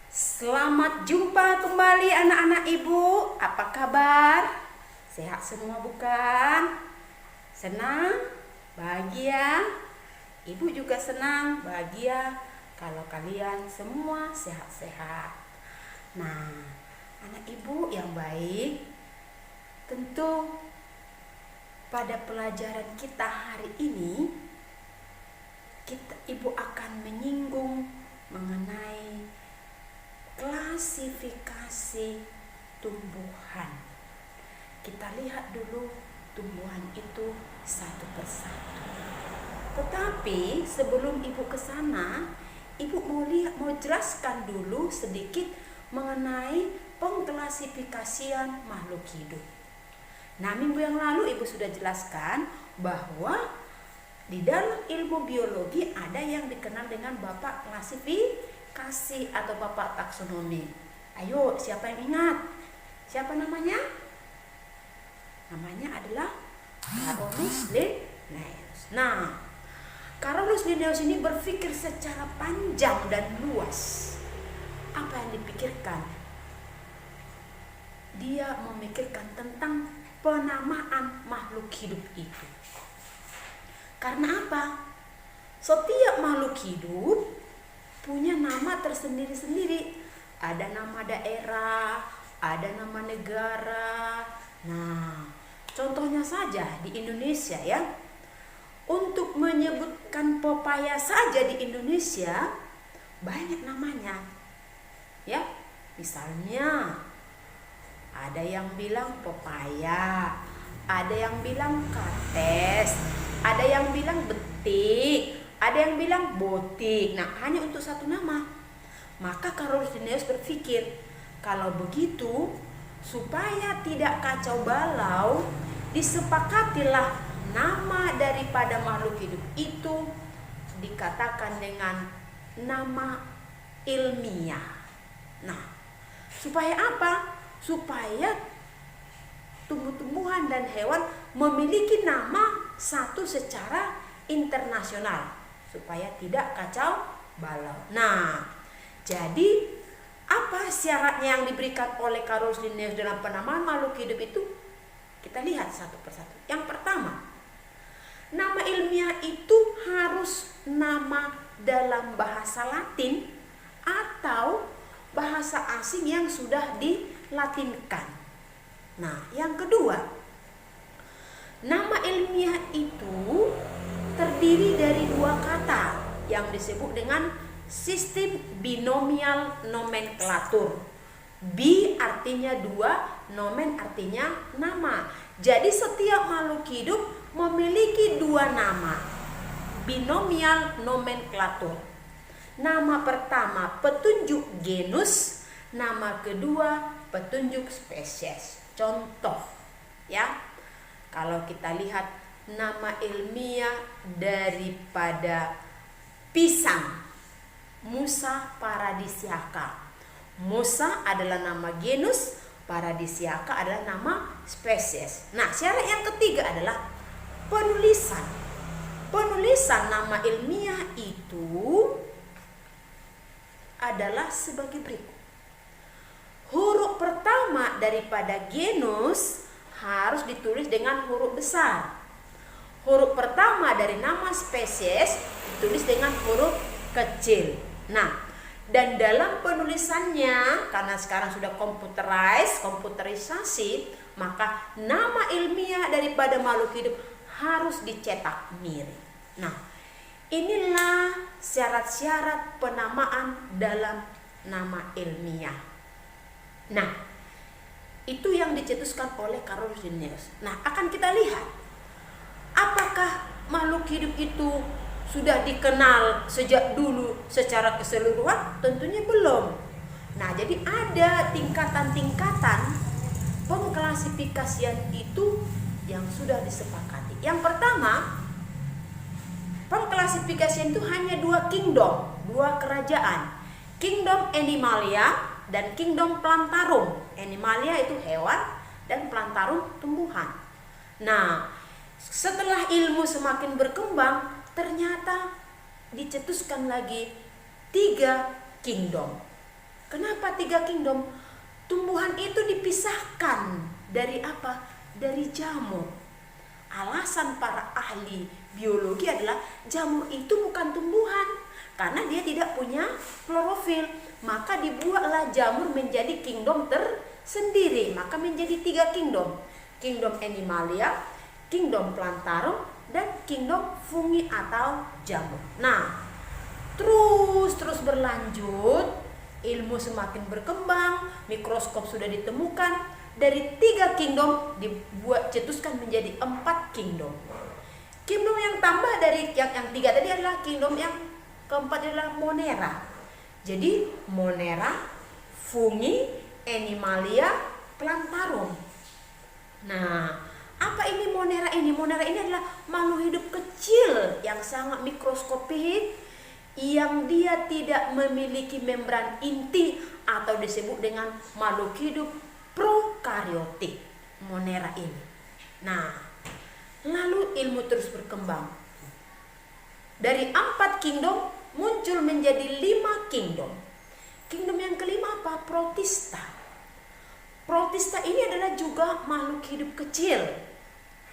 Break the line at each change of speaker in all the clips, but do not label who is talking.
Selamat jumpa kembali anak-anak ibu. Apa kabar? Sehat semua bukan? Senang? Bahagia? Ibu juga senang, bahagia kalau kalian semua sehat-sehat. Nah, anak ibu yang baik, tentu pada pelajaran kita hari ini ibu akan menyinggung mengenai klasifikasi tumbuhan. Kita lihat dulu tumbuhan itu satu persatu. Tetapi sebelum ibu ke sana, ibu mau jelaskan dulu sedikit mengenai pengklasifikasian makhluk hidup. Nah, minggu yang lalu ibu sudah jelaskan bahwa di dalam ilmu biologi ada yang dikenal dengan bapak klasifikasi atau bapak taksonomi. Ayo, siapa yang ingat? Siapa namanya? Namanya adalah Carolus Linnaeus. Nah, Carolus Linnaeus ini berpikir secara panjang dan luas. Apa yang dipikirkan? Dia memikirkan tentang penamaan makhluk hidup itu. Karena apa? Setiap makhluk hidup punya nama tersendiri-sendiri. Ada nama daerah, ada nama negara. Nah, contohnya saja di Indonesia ya. Untuk menyebutkan pepaya saja di Indonesia banyak namanya. Ya, misalnya ada yang bilang pepaya, ada yang bilang kates, ada yang bilang betik, ada yang bilang botik. Nah, hanya untuk satu nama. Maka Carolus Linnaeus berpikir, kalau begitu supaya tidak kacau balau, disepakatilah nama daripada makhluk hidup itu dikatakan dengan nama ilmiah. Nah, supaya apa? Supaya tumbuh-tumbuhan dan hewan memiliki nama satu secara internasional supaya tidak kacau balau. Nah, jadi apa syaratnya yang diberikan oleh Carolus Linnaeus dalam penamaan makhluk hidup itu? Kita lihat satu persatu. Yang pertama, nama ilmiah itu harus nama dalam bahasa Latin atau bahasa asing yang sudah dilatinkan. Nah, yang kedua, nama ilmiah itu terdiri dari dua kata yang disebut dengan sistem binomial nomenklatur. Bi artinya dua, nomen artinya nama. Jadi setiap makhluk hidup memiliki dua nama. Binomial nomenklatur. Nama pertama petunjuk genus, nama kedua petunjuk spesies. Contoh ya, kalau kita lihat nama ilmiah daripada pisang, Musa paradisiaca. Musa adalah nama genus, paradisiaca adalah nama spesies. Nah, syarat yang ketiga adalah penulisan. Penulisan nama ilmiah itu adalah sebagai berikut. Huruf pertama daripada genus harus ditulis dengan huruf besar. Huruf pertama dari nama spesies ditulis dengan huruf kecil. Nah, dan dalam penulisannya, karena sekarang sudah komputerisasi, maka nama ilmiah daripada makhluk hidup harus dicetak miring. Nah, inilah syarat-syarat penamaan dalam nama ilmiah. Nah, itu yang dicetuskan oleh Carolus Linnaeus. Nah, akan kita lihat apakah makhluk hidup itu sudah dikenal sejak dulu secara keseluruhan? Tentunya belum. Nah, jadi ada tingkatan-tingkatan pengklasifikasian itu yang sudah disepakati. Yang pertama, pengklasifikasian itu hanya dua kingdom, dua kerajaan. Kingdom Animalia dan Kingdom Plantarum. Animalia itu hewan dan Plantarum tumbuhan. Nah, setelah ilmu semakin berkembang, ternyata dicetuskan lagi 3 kingdom. Kenapa 3 kingdom? Tumbuhan itu dipisahkan dari apa? Dari jamur. Alasan para ahli biologi adalah jamur itu bukan tumbuhan karena dia tidak punya klorofil. Maka dibuatlah jamur menjadi kingdom tersendiri. Maka menjadi 3 kingdom. Kingdom Animalia, kingdom Plantarum, dan kingdom Fungi atau jamur. Nah, terus berlanjut. Ilmu semakin berkembang, mikroskop sudah ditemukan, dari 3 kingdom dibuat cetuskan menjadi 4 kingdom. Kingdom yang tambah dari yang 3 tadi adalah kingdom yang keempat adalah Monera. Jadi Monera, Fungi, Animalia, Plantarum. Nah, apa ini Monera ini? Monera ini adalah makhluk hidup kecil yang sangat mikroskopik, yang dia tidak memiliki membran inti atau disebut dengan makhluk hidup prokariotik, Monera ini. Nah, lalu ilmu terus berkembang. Dari 4 kingdom muncul menjadi 5 kingdom. Kingdom yang kelima apa? Protista. Protista ini adalah juga makhluk hidup kecil.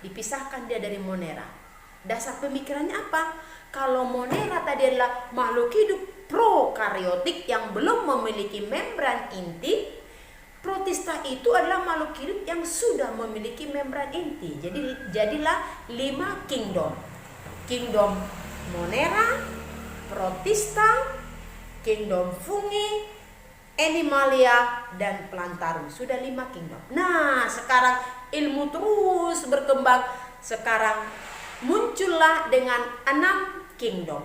Dipisahkan dia dari Monera. Dasar pemikirannya apa? Kalau Monera tadi adalah makhluk hidup prokariotik yang belum memiliki membran inti, Protista itu adalah makhluk hidup yang sudah memiliki membran inti. Jadi jadilah 5 kingdom. Kingdom Monera, Protista, kingdom Fungi, Animalia, dan Plantarum. Sudah 5 kingdom. Nah, sekarang ilmu terus berkembang. Sekarang muncullah dengan 6 kingdom.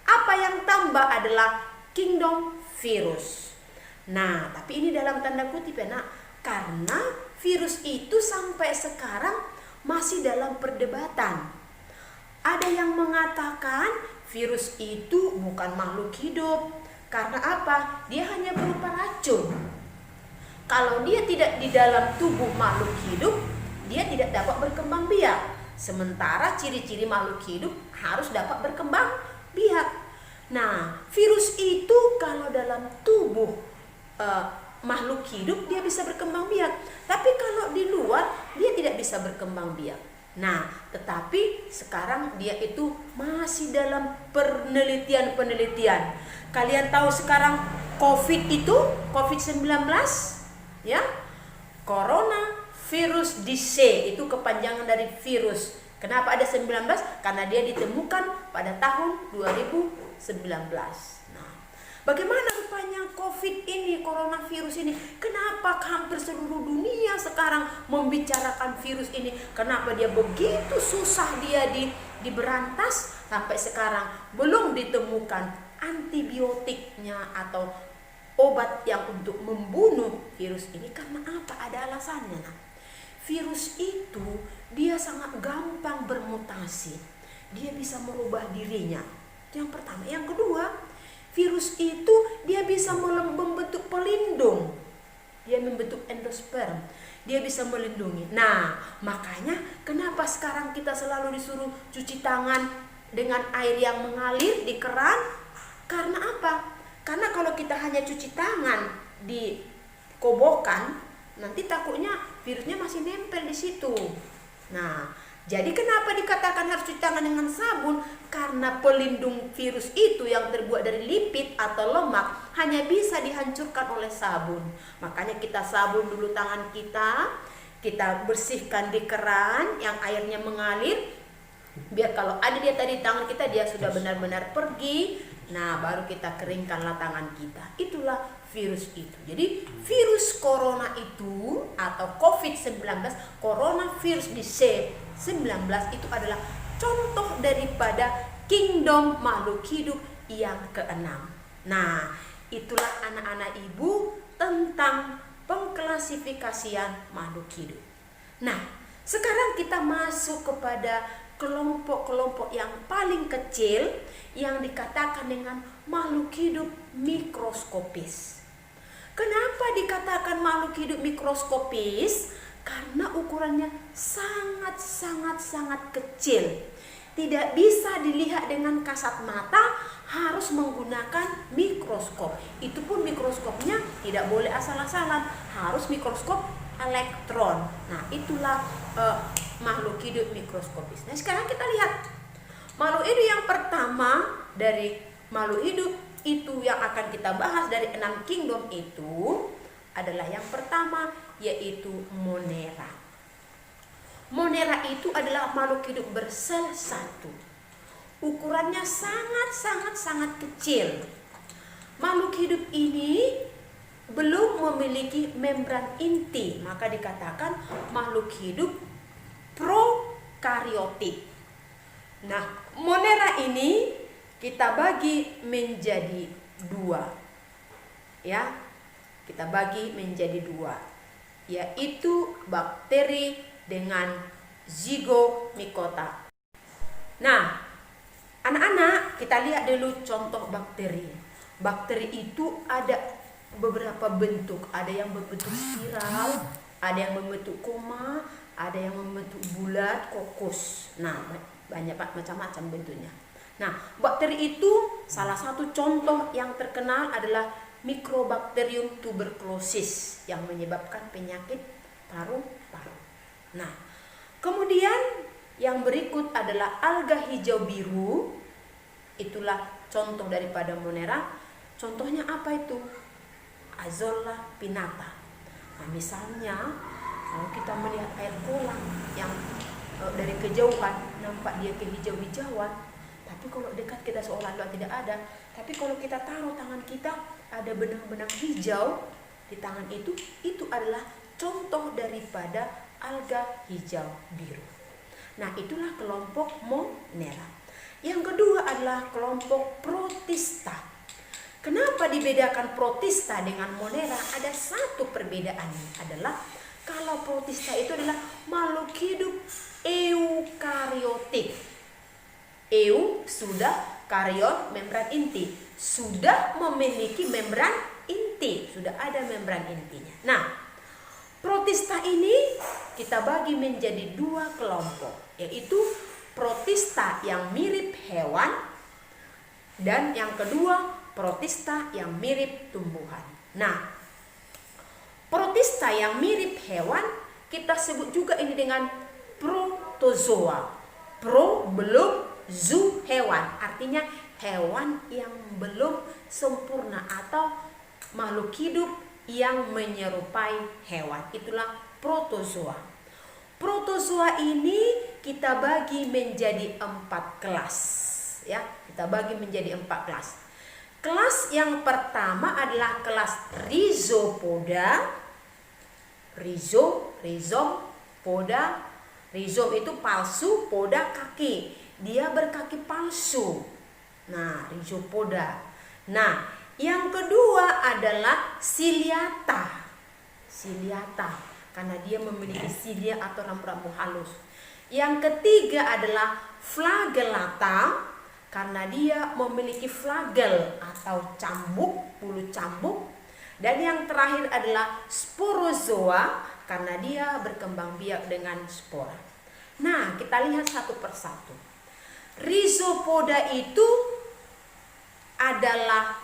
Apa yang tambah adalah kingdom virus. Nah, tapi ini dalam tanda kutip ya nak, karena virus itu sampai sekarang masih dalam perdebatan. Ada yang mengatakan virus itu bukan makhluk hidup. Karena apa? Dia hanya berupa racun. Kalau dia tidak di dalam tubuh makhluk hidup, dia tidak dapat berkembang biak. Sementara ciri-ciri makhluk hidup harus dapat berkembang biak. Nah, virus itu kalau dalam tubuh makhluk hidup dia bisa berkembang biak. Tapi kalau di luar dia tidak bisa berkembang biak. Nah, tetapi sekarang dia itu masih dalam penelitian. Kalian tahu sekarang COVID-19 ya? Corona virus disease itu kepanjangan dari virus. Kenapa ada 19? Karena dia ditemukan pada tahun 2019. Nah, bagaimana rupanya COVID ini, coronavirus ini? Kenapa hampir seluruh dunia sekarang membicarakan virus ini? Kenapa dia begitu susah dia diberantas sampai sekarang belum ditemukan antibiotiknya atau obat yang untuk membunuh virus ini? Karena apa? Ada alasannya. Nah, virus itu dia sangat gampang bermutasi. Dia bisa merubah dirinya. Itu yang pertama. Yang kedua, virus itu dia bisa membentuk pelindung. Dia membentuk endosperm. Dia bisa melindungi. Nah, makanya kenapa sekarang kita selalu disuruh cuci tangan dengan air yang mengalir di keran? Karena apa? Karena kalau kita hanya cuci tangan di kobokan, nanti takutnya virusnya masih nempel di situ. Nah, jadi kenapa dikatakan harus cuci tangan dengan sabun? Karena pelindung virus itu yang terbuat dari lipid atau lemak hanya bisa dihancurkan oleh sabun. Makanya kita sabun dulu tangan kita bersihkan di keran yang airnya mengalir. Biar kalau ada dia tadi tangan kita dia sudah benar-benar pergi. Nah, baru kita keringkanlah tangan kita. Itulah virus itu. Jadi virus corona itu atau COVID-19, coronavirus disease 19 itu adalah contoh daripada kingdom makhluk hidup yang keenam. Nah, itulah anak-anak ibu tentang pengklasifikasian makhluk hidup. Nah, sekarang kita masuk kepada kelompok-kelompok yang paling kecil yang dikatakan dengan makhluk hidup mikroskopis. Kenapa dikatakan makhluk hidup mikroskopis? Karena ukurannya sangat kecil. Tidak bisa dilihat dengan kasat mata, harus menggunakan mikroskop. Itu pun mikroskopnya tidak boleh asal-asalan, harus mikroskop elektron. Nah, itulah makhluk hidup mikroskopis. Nah, sekarang kita lihat makhluk hidup yang pertama dari makhluk hidup itu yang akan kita bahas dari 6 kingdom itu adalah yang pertama, yaitu Monera. Monera itu adalah makhluk hidup bersel satu. Ukurannya sangat kecil. Makhluk hidup ini belum memiliki membran inti, maka dikatakan makhluk hidup prokariotik. Nah, Monera ini kita bagi menjadi 2. Ya, kita bagi menjadi 2, yaitu bakteri dengan zygomicota. Nah, anak-anak, kita lihat dulu contoh bakteri. Bakteri itu ada beberapa bentuk, ada yang berbentuk spiral, ada yang berbentuk koma, ada yang berbentuk bulat, kokus. Nah, banyak macam-macam bentuknya. Nah, bakteri itu salah satu contoh yang terkenal adalah Mycobacterium tuberculosis yang menyebabkan penyakit paru-paru. Nah, kemudian yang berikut adalah alga hijau biru. Itulah contoh daripada Monera. Contohnya apa itu? Azolla pinnata. Nah, misalnya kalau kita melihat air kolam yang dari kejauhan nampak dia kehijau-hijauan, tapi kalau dekat kita seolah-olah tidak ada. Tapi kalau kita taruh tangan kita, ada benang-benang hijau di tangan itu adalah contoh daripada alga hijau biru. Nah, itulah kelompok Monera. Yang kedua adalah kelompok Protista. Kenapa dibedakan Protista dengan Monera? Ada satu perbedaannya, adalah kalau Protista itu adalah makhluk hidup eukariotik. Eu sudah kariot, membran inti, sudah memiliki membran inti, sudah ada membran intinya. Nah, Protista ini kita bagi menjadi 2 kelompok, yaitu Protista yang mirip hewan dan yang kedua Protista yang mirip tumbuhan. Nah, Protista yang mirip hewan kita sebut juga ini dengan protozoa. Pro belum, zoo hewan, artinya hewan yang belum sempurna atau makhluk hidup yang menyerupai hewan. Itulah protozoa. Protozoa ini kita bagi menjadi 4 kelas, ya. Kita bagi menjadi 4 kelas. Kelas yang pertama adalah kelas Rhizopoda. Rhizom, poda. Rhizom itu palsu, poda kaki. Dia berkaki palsu. Nah, Rhizopoda. Nah, yang kedua adalah Ciliata. Ciliata, karena dia memiliki silia atau rambut-rambut halus. Yang ketiga adalah Flagellata, karena dia memiliki flagel atau cambuk, bulu cambuk. Dan yang terakhir adalah Sporozoa, karena dia berkembang biak dengan spora. Nah, kita lihat satu persatu. Rhizopoda itu adalah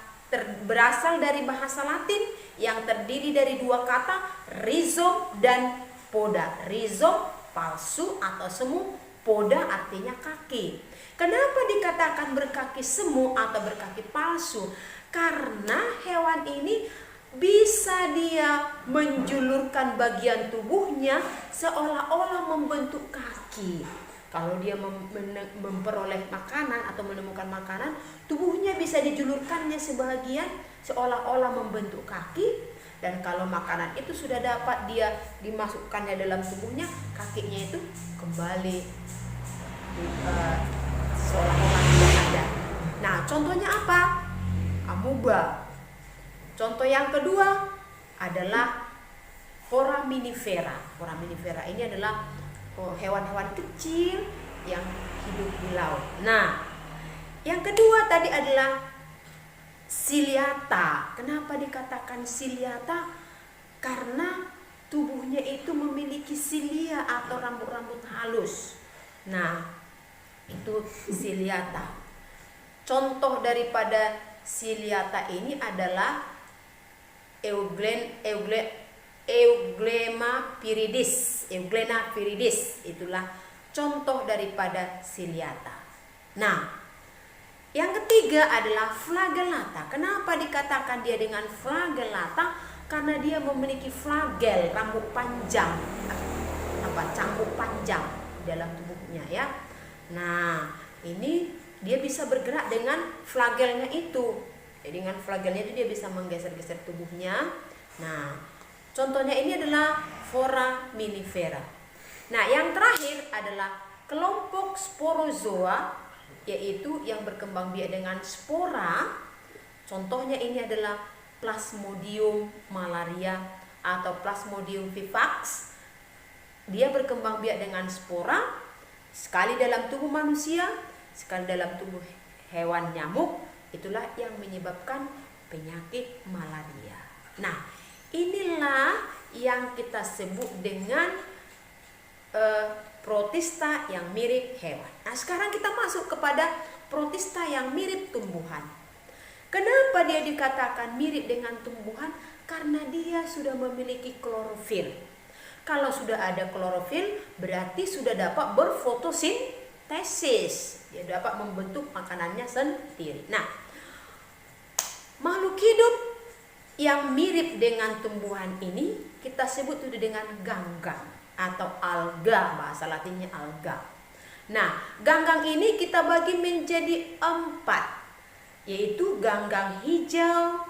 berasal dari bahasa Latin yang terdiri dari 2 kata, rhizom dan poda. Rhizom palsu atau semu, poda artinya kaki. Kenapa dikatakan berkaki semu atau berkaki palsu? Karena hewan ini bisa dia menjulurkan bagian tubuhnya seolah-olah membentuk kaki. Kalau dia memperoleh makanan atau menemukan makanan, tubuhnya bisa dijulurkannya sebagian seolah-olah membentuk kaki. Dan kalau makanan itu sudah dapat dia dimasukkannya dalam tubuhnya, kakinya itu kembali seolah-olah tidak ada. Nah, contohnya apa? Amoeba. Contoh yang kedua adalah Foraminifera. Foraminifera ini adalah hewan-hewan kecil yang hidup di laut. Nah, yang kedua tadi adalah Ciliata. Kenapa dikatakan Ciliata? Karena tubuhnya itu memiliki silia atau rambut-rambut halus. Nah, itu Ciliata. contoh daripada ciliata ini adalah Euglena viridis. Itulah contoh daripada ciliata. Nah, yang ketiga adalah flagellata. Kenapa dikatakan dia dengan flagellata? Karena dia memiliki flagel, rambut panjang, cambuk panjang dalam tubuhnya ya. Nah, ini dia bisa bergerak dengan flagelnya itu. Jadi dengan flagelnya itu dia bisa menggeser-geser tubuhnya. Nah, contohnya ini adalah foraminifera. Nah, yang terakhir adalah kelompok sporozoa, yaitu yang berkembang biak dengan spora. Contohnya ini adalah Plasmodium malaria atau Plasmodium vivax. Dia berkembang biak dengan spora, sekali dalam tubuh manusia, sekali dalam tubuh hewan nyamuk. Itulah yang menyebabkan penyakit malaria. Nah, inilah yang kita sebut dengan protista yang mirip hewan. Nah, sekarang kita masuk kepada protista yang mirip tumbuhan. Kenapa dia dikatakan mirip dengan tumbuhan? Karena dia sudah memiliki klorofil. Kalau sudah ada klorofil, berarti sudah dapat berfotosintesis. Dia dapat membentuk makanannya sendiri. Nah, makhluk hidup yang mirip dengan tumbuhan ini kita sebut itu dengan ganggang atau alga, bahasa latinnya alga. Nah, ganggang ini kita bagi menjadi 4, yaitu ganggang hijau,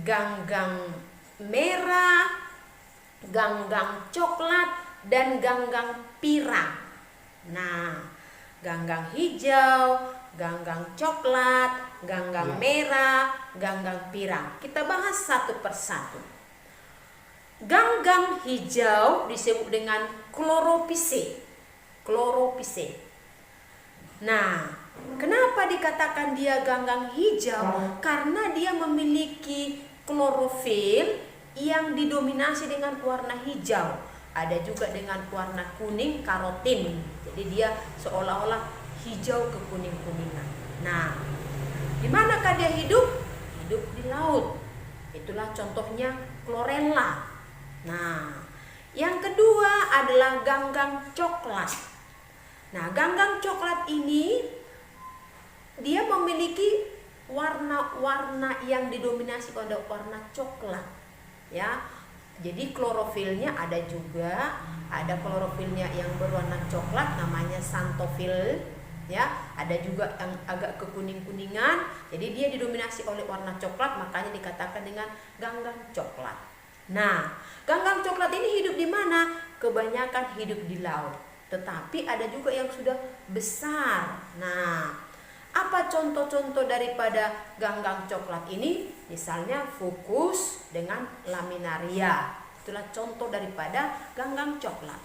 ganggang merah, ganggang coklat, dan ganggang pirang. Nah, ganggang hijau, ganggang coklat, ganggang merah, ganggang pirang. Kita bahas satu persatu. Ganggang hijau disebut dengan chlorophyce. Nah, kenapa dikatakan dia ganggang hijau? Karena dia memiliki klorofil yang didominasi dengan warna hijau. Ada juga dengan warna kuning, karotin. Jadi dia seolah-olah hijau ke kuning-kuningan. Nah, di manakah dia hidup? Hidup di laut. Itulah contohnya chlorella. Nah, yang kedua adalah ganggang coklat. Nah, ganggang coklat ini dia memiliki warna-warna yang didominasi oleh warna coklat. Ya. Jadi klorofilnya ada juga, ada klorofilnya yang berwarna coklat namanya xanthophyll. Ya, ada juga yang agak kekuning-kuningan. Jadi dia didominasi oleh warna coklat, makanya dikatakan dengan ganggang coklat. Nah, ganggang coklat ini hidup di mana? Kebanyakan hidup di laut. Tetapi ada juga yang sudah besar. Nah, apa contoh-contoh daripada ganggang coklat ini? Misalnya fucus dengan laminaria. Itulah contoh daripada ganggang coklat.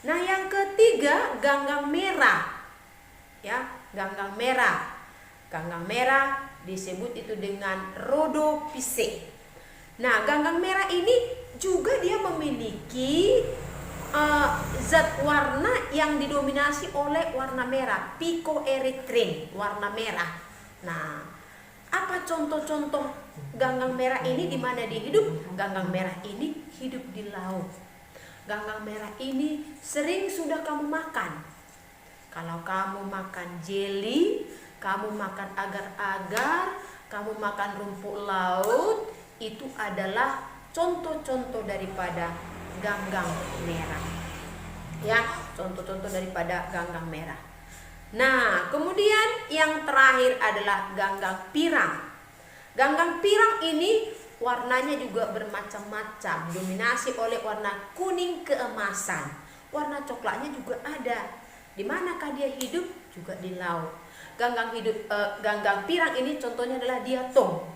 Nah, yang ketiga ganggang merah. Ya, ganggang merah. Ganggang merah disebut itu dengan Rhodophyce. Nah, ganggang merah ini juga dia memiliki zat warna yang didominasi oleh warna merah, picoerythrin, warna merah. Nah, apa contoh-contoh ganggang merah ini di mana dia hidup? Ganggang merah ini hidup di laut. Ganggang merah ini sering sudah kamu makan. Kalau kamu makan jelly, kamu makan agar-agar, kamu makan rumput laut, itu adalah contoh-contoh daripada ganggang merah. Ya, contoh-contoh daripada ganggang merah. Nah, kemudian yang terakhir adalah ganggang pirang. Ganggang pirang ini warnanya juga bermacam-macam, dominasi oleh warna kuning keemasan. Warna coklatnya juga ada. Di manakah dia hidup? Juga di laut. Ganggang pirang ini contohnya adalah diatom.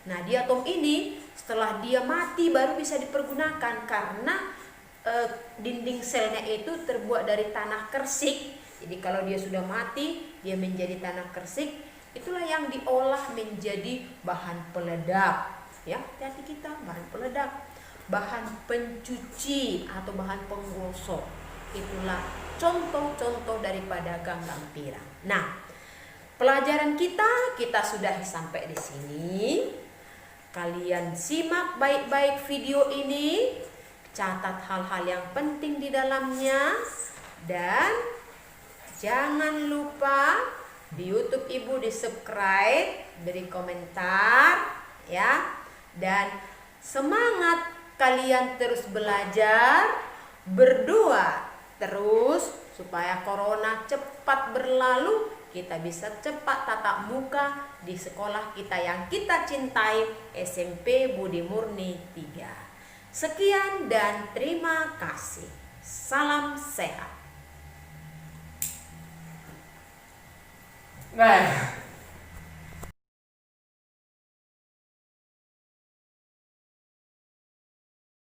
Nah, diatom ini setelah dia mati baru bisa dipergunakan karena dinding selnya itu terbuat dari tanah kersik. Jadi kalau dia sudah mati, dia menjadi tanah kersik. Itulah yang diolah menjadi bahan peledak. Ya, hati kita bahan peledak, bahan pencuci atau bahan penggosok. Itulah contoh-contoh daripada ganggang pirang. Nah, Pelajaran kita sudah sampai di sini. Kalian simak baik-baik video ini, catat hal-hal yang penting di dalamnya, dan jangan lupa di YouTube Ibu di-subscribe, beri komentar ya. Dan semangat kalian terus belajar, berdoa terus supaya corona cepat berlalu, kita bisa cepat tatap muka di sekolah kita yang kita cintai, SMP Budi Murni 3. Sekian dan terima kasih. Salam sehat.
Nah.